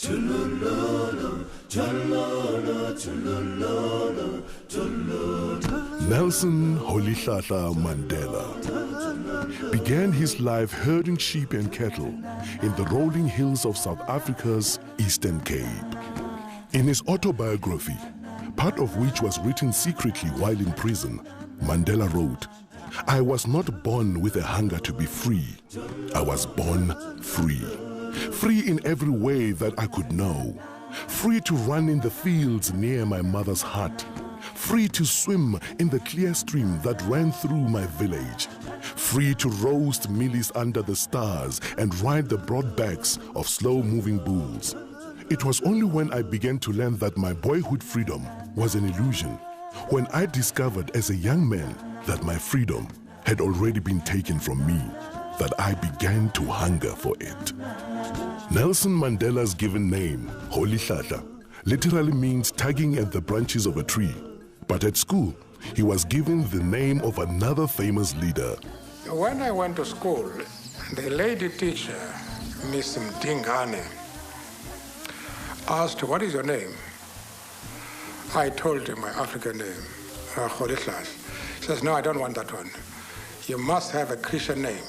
Nelson Rolihlahla Mandela began his life herding sheep and cattle in the rolling hills of South Africa's Eastern Cape. In his autobiography, part of which was written secretly while in prison, Mandela wrote, "I was not born with a hunger to be free. I was born free. Free in every way that I could know. Free to run in the fields near my mother's hut. Free to swim in the clear stream that ran through my village. Free to roast mealies under the stars and ride the broad backs of slow-moving bulls. It was only when I began to learn that my boyhood freedom was an illusion, when I discovered as a young man that my freedom had already been taken from me, that I began to hunger for it." Nelson Mandela's given name, Rolihlahla, literally means tugging at the branches of a tree. But at school, he was given the name of another famous leader. When I went to school, the lady teacher, Miss Mdingane, asked, "What is your name?" I told her my African name, Rolihlahla. She says, "No, I don't want that one. You must have a Christian name."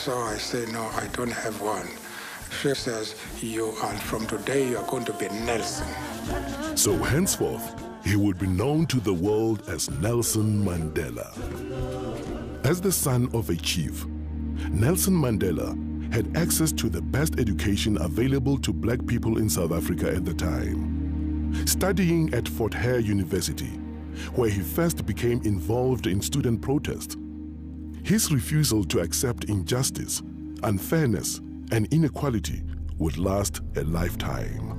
So I say, "No, I don't have one." She says, from today, you are going to be Nelson." So henceforth, he would be known to the world as Nelson Mandela. As the son of a chief, Nelson Mandela had access to the best education available to black people in South Africa at the time. Studying at Fort Hare University, where he first became involved in student protest, his refusal to accept injustice, unfairness, and inequality would last a lifetime.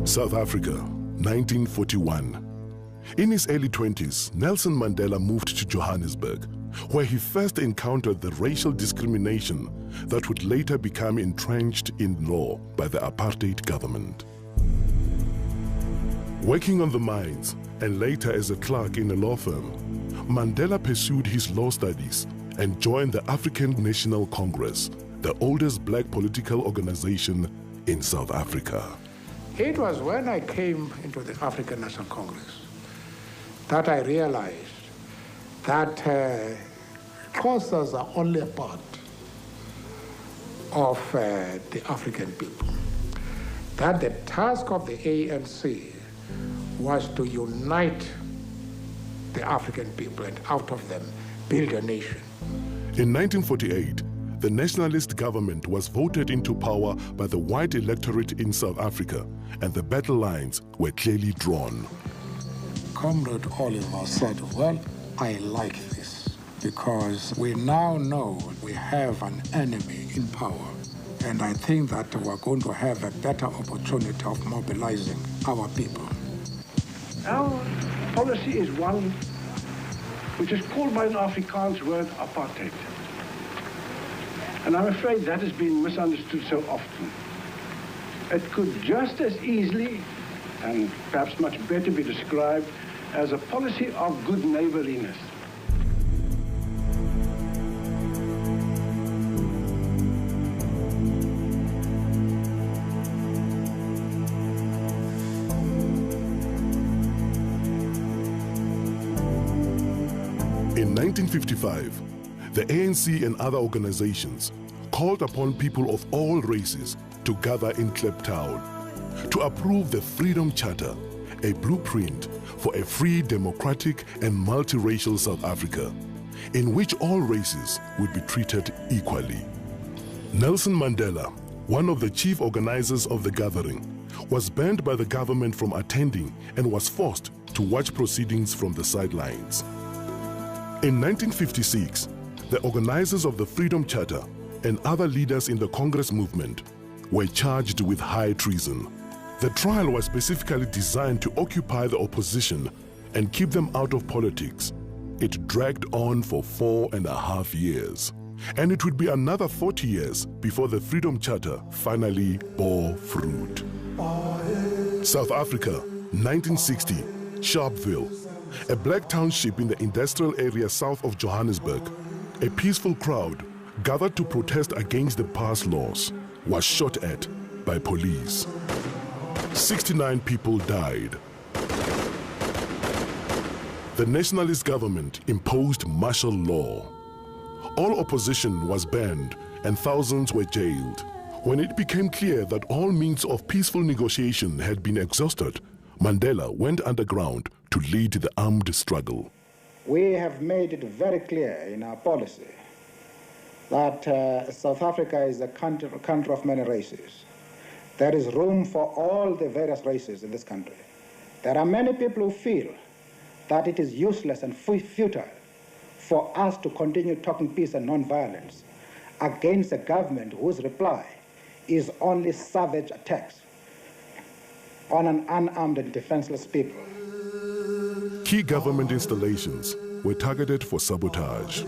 South Africa, 1941. In his early 20s, Nelson Mandela moved to Johannesburg, where he first encountered the racial discrimination that would later become entrenched in law by the apartheid government. Working on the mines and later as a clerk in a law firm, Mandela pursued his law studies and joined the African National Congress, the oldest black political organization in South Africa. It was when I came into the African National Congress that I realized that Xhosas are only a part of the African people. That the task of the ANC was to unite the African people and out of them build a nation. In 1948, the nationalist government was voted into power by the white electorate in South Africa, and the battle lines were clearly drawn. Comrade Oliver said, "Well, I like this because we now know we have an enemy in power, and I think that we're going to have a better opportunity of mobilizing our people." Our policy is one which is called by an Afrikaans word apartheid. And I'm afraid that has been misunderstood so often. It could just as easily, and perhaps much better, be described as a policy of good neighborliness. In 1955, the ANC and other organizations called upon people of all races to gather in Kliptown to approve the Freedom Charter, a blueprint for a free, democratic, and multiracial South Africa, in which all races would be treated equally. Nelson Mandela, one of the chief organizers of the gathering, was banned by the government from attending and was forced to watch proceedings from the sidelines. In 1956, the organizers of the Freedom Charter and other leaders in the Congress movement were charged with high treason. The trial was specifically designed to occupy the opposition and keep them out of politics. It dragged on for 4.5 years, and it would be another 40 years before the Freedom Charter finally bore fruit. South Africa, 1960, Sharpeville, a black township in the industrial area south of Johannesburg. A peaceful crowd gathered to protest against the past laws, was shot at by police. 69 people died. The nationalist government imposed martial law. All opposition was banned and thousands were jailed. When it became clear that all means of peaceful negotiation had been exhausted, Mandela went underground to lead the armed struggle. We have made it very clear in our policy that South Africa is a country of many races. There is room for all the various races in this country. There are many people who feel that it is useless and futile for us to continue talking peace and non-violence against a government whose reply is only savage attacks on an unarmed and defenseless people. Key government installations were targeted for sabotage.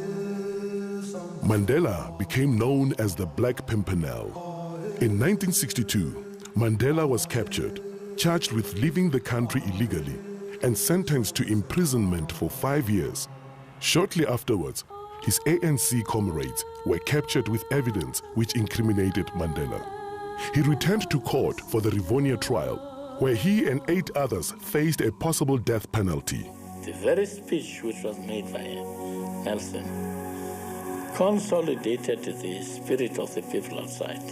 Mandela became known as the Black Pimpernel. In 1962, Mandela was captured, charged with leaving the country illegally, and sentenced to imprisonment for 5 years. Shortly afterwards, his ANC comrades were captured with evidence which incriminated Mandela. He returned to court for the Rivonia trial, where he and 8 others faced a possible death penalty. The very speech which was made by Nelson consolidated the spirit of the people outside,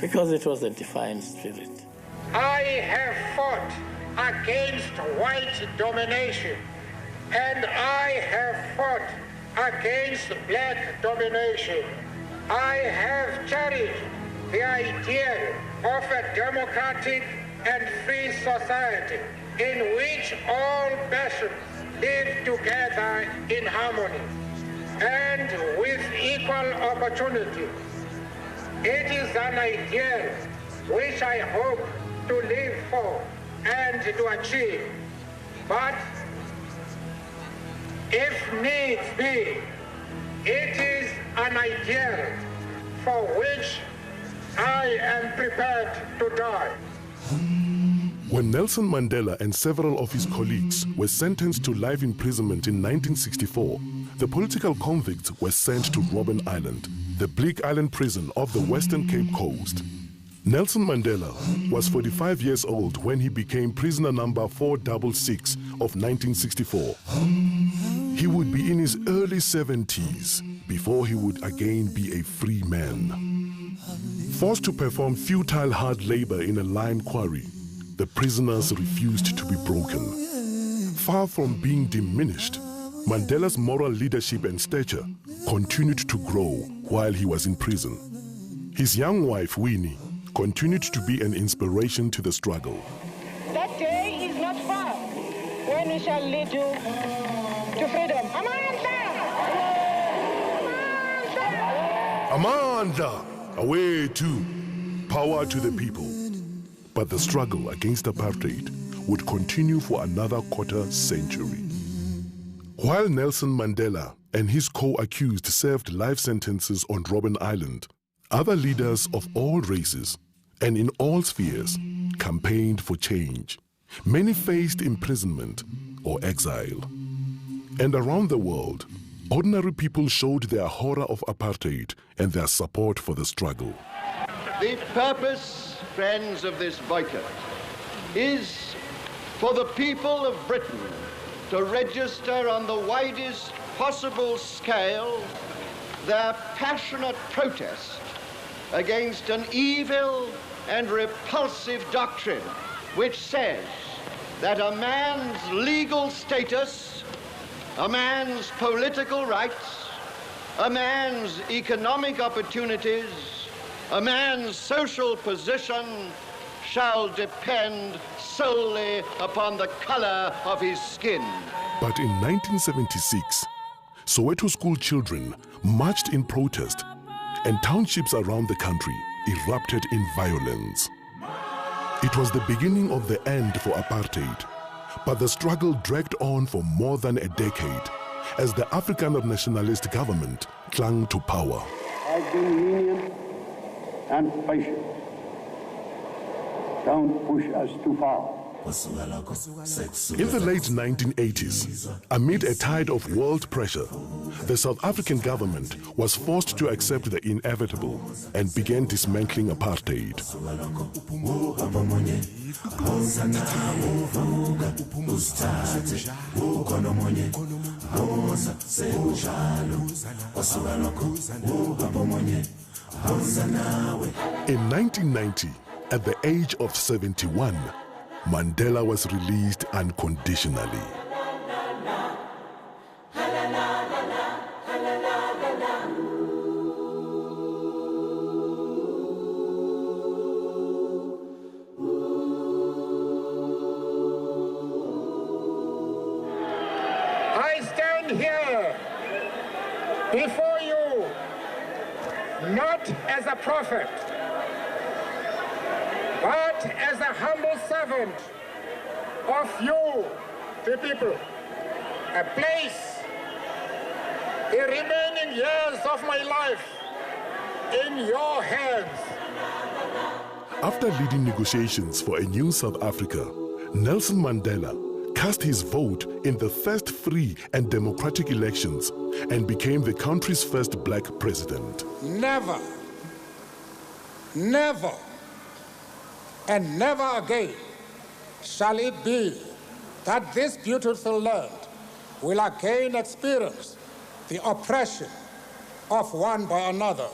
because it was a defiant spirit. I have fought against white domination, and I have fought against black domination. I have cherished the idea of a democratic and free society in which all nations live together in harmony and with equal opportunity. It is an ideal which I hope to live for and to achieve. But if needs be, it is an ideal for which I am prepared to die. When Nelson Mandela and several of his colleagues were sentenced to life imprisonment in 1964, the political convicts were sent to Robben Island, the bleak island prison off the Western Cape Coast. Nelson Mandela was 45 years old when he became prisoner number 466 of 1964. He would be in his early 70s before he would again be a free man. Forced to perform futile hard labor in a lime quarry, the prisoners refused to be broken. Far from being diminished, Mandela's moral leadership and stature continued to grow while he was in prison. His young wife, Winnie, continued to be an inspiration to the struggle. That day is not far when we shall lead you to freedom. Amanda! Away to power to the people. But the struggle against apartheid would continue for another quarter century. While Nelson Mandela and his co-accused served life sentences on Robben Island, other leaders of all races and in all spheres campaigned for change. Many faced imprisonment or exile. And around the world, ordinary people showed their horror of apartheid and their support for the struggle. The purpose, friends, of this boycott is for the people of Britain to register on the widest possible scale their passionate protest against an evil and repulsive doctrine which says that a man's legal status, a man's political rights, a man's economic opportunities, a man's social position shall depend solely upon the color of his skin. But in 1976, Soweto school children marched in protest, and townships around the country erupted in violence. It was the beginning of the end for apartheid, but the struggle dragged on for more than a decade as the Afrikaner nationalist government clung to power. I've been lenient and patient. Don't push us too far. In the late 1980s, amid a tide of world pressure, the South African government was forced to accept the inevitable and began dismantling apartheid. In 1990, at the age of 71, Mandela was released unconditionally. I stand here before you not as a prophet, but as a humble servant of you, the people. I place the remaining years of my life in your hands. After leading negotiations for a new South Africa, Nelson Mandela cast his vote in the first free and democratic elections and became the country's first black president. Never, never, and never again shall it be that this beautiful land will again experience the oppression of one by another.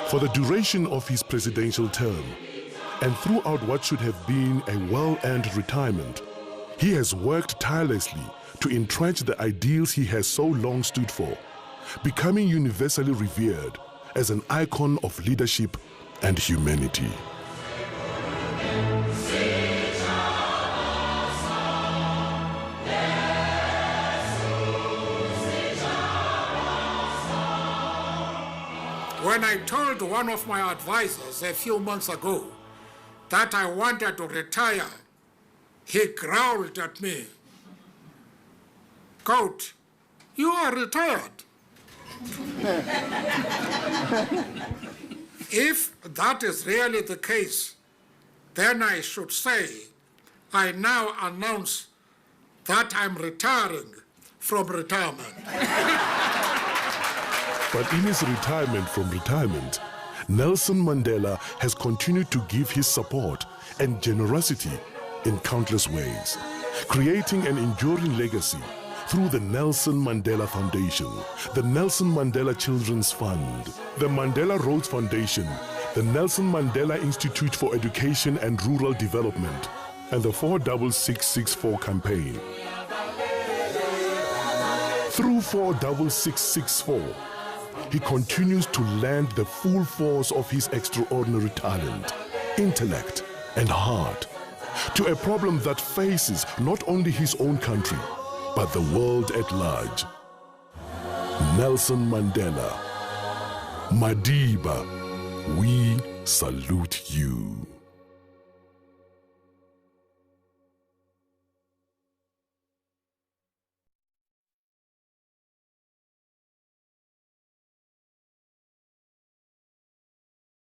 For the duration of his presidential term, and throughout what should have been a well-earned retirement, he has worked tirelessly to entrench the ideals he has so long stood for, becoming universally revered as an icon of leadership and humanity. When I told one of my advisors a few months ago that I wanted to retire, he growled at me, "Goat, you are retired." If that is really the case, then I should say, I now announce that I'm retiring from retirement. But in his retirement from retirement, Nelson Mandela has continued to give his support and generosity in countless ways, creating an enduring legacy through the Nelson Mandela Foundation, the Nelson Mandela Children's Fund, the Mandela Roads Foundation, the Nelson Mandela Institute for Education and Rural Development, and the 46664 campaign. Through 46664, he continues to lend the full force of his extraordinary talent, intellect, and heart to a problem that faces not only his own country, but the world at large. Nelson Mandela, Madiba, we salute you.